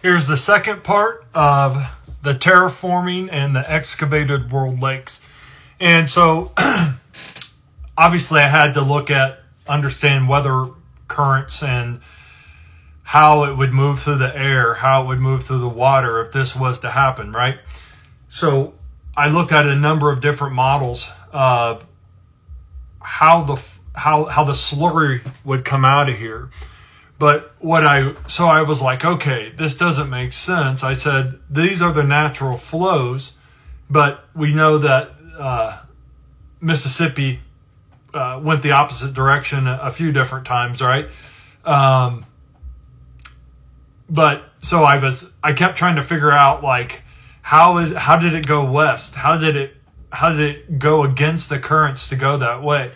Here's the second part of the terraforming and the excavated world lakes. And so obviously I had to understand weather currents and how it would move through the air, how it would move through the water if this was to happen, right? So I looked at a number of different models of how the slurry would come out of here. But so I was like, okay, this doesn't make sense. I said, these are the natural flows, but we know that Mississippi went the opposite direction a few different times, right? But so I kept trying to figure out how did it go west? How did it go against the currents to go that way?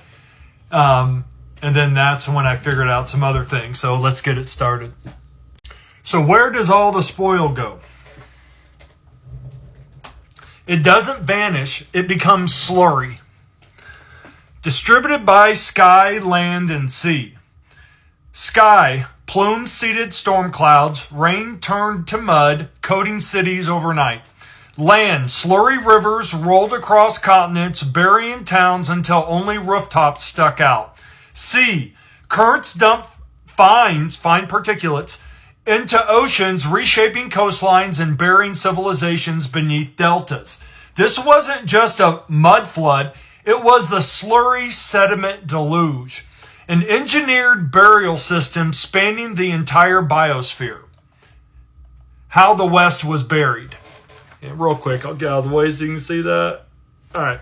And then that's when I figured out some other things. So let's get it started. So where does all the spoil go? It doesn't vanish. It becomes slurry. Distributed by sky, land, and sea. Sky, plume-seeded storm clouds, rain turned to mud, coating cities overnight. Land, slurry rivers rolled across continents, burying towns until only rooftops stuck out. Sea, currents dump fine particulates into oceans, reshaping coastlines and burying civilizations beneath deltas. This wasn't just a mud flood, it was the slurry sediment deluge, an engineered burial system spanning the entire biosphere. How the West was buried. And real quick, I'll get out of the way so you can see that. All right.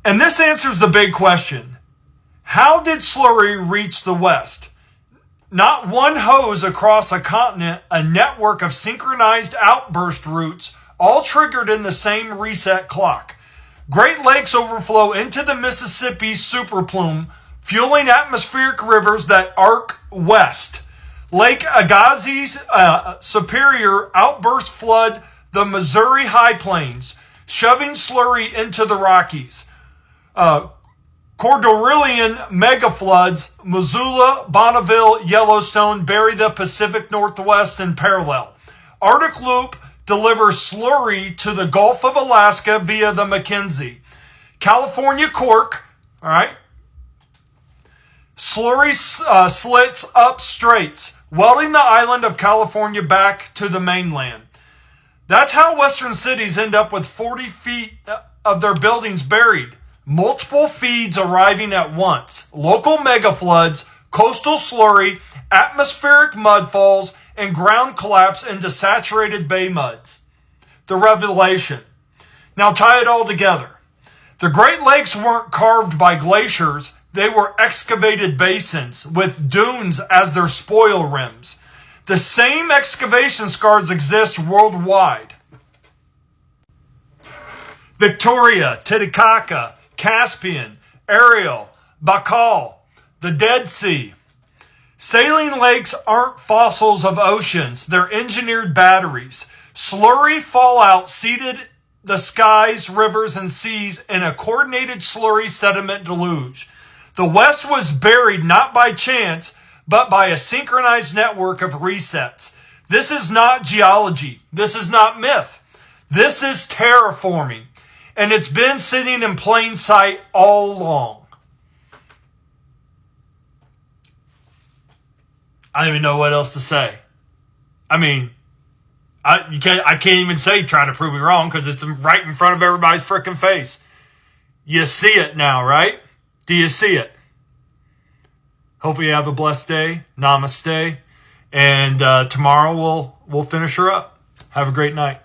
And this answers the big question. How did slurry reach the West? Not one hose across a continent, a network of synchronized outburst routes, all triggered in the same reset clock. Great Lakes overflow into the Mississippi superplume, fueling atmospheric rivers that arc west. Lake Agassiz's Superior outburst flood the Missouri High Plains, shoving slurry into the Rockies. Cordilleran megafloods, Missoula, Bonneville, Yellowstone bury the Pacific Northwest in parallel. Arctic Loop delivers slurry to the Gulf of Alaska via the Mackenzie. California cork, all right, slurry slits up straits, welding the island of California back to the mainland. That's how Western cities end up with 40 feet of their buildings buried. Multiple feeds arriving at once. Local megafloods, coastal slurry, atmospheric mudfalls, and ground collapse into saturated bay muds. The revelation. Now tie it all together. The Great Lakes weren't carved by glaciers. They were excavated basins with dunes as their spoil rims. The same excavation scars exist worldwide. Victoria, Titicaca, Caspian, Ariel, Baikal, the Dead Sea. Saline lakes aren't fossils of oceans. They're engineered batteries. Slurry fallout seeded the skies, rivers, and seas in a coordinated slurry sediment deluge. The West was buried not by chance, but by a synchronized network of resets. This is not geology. This is not myth. This is terraforming. And it's been sitting in plain sight all along. I don't even know what else to say. I mean, I can't even say try to prove me wrong because it's right in front of everybody's freaking face. You see it now, right? Do you see it? Hope you have a blessed day. Namaste. And tomorrow we'll finish her up. Have a great night.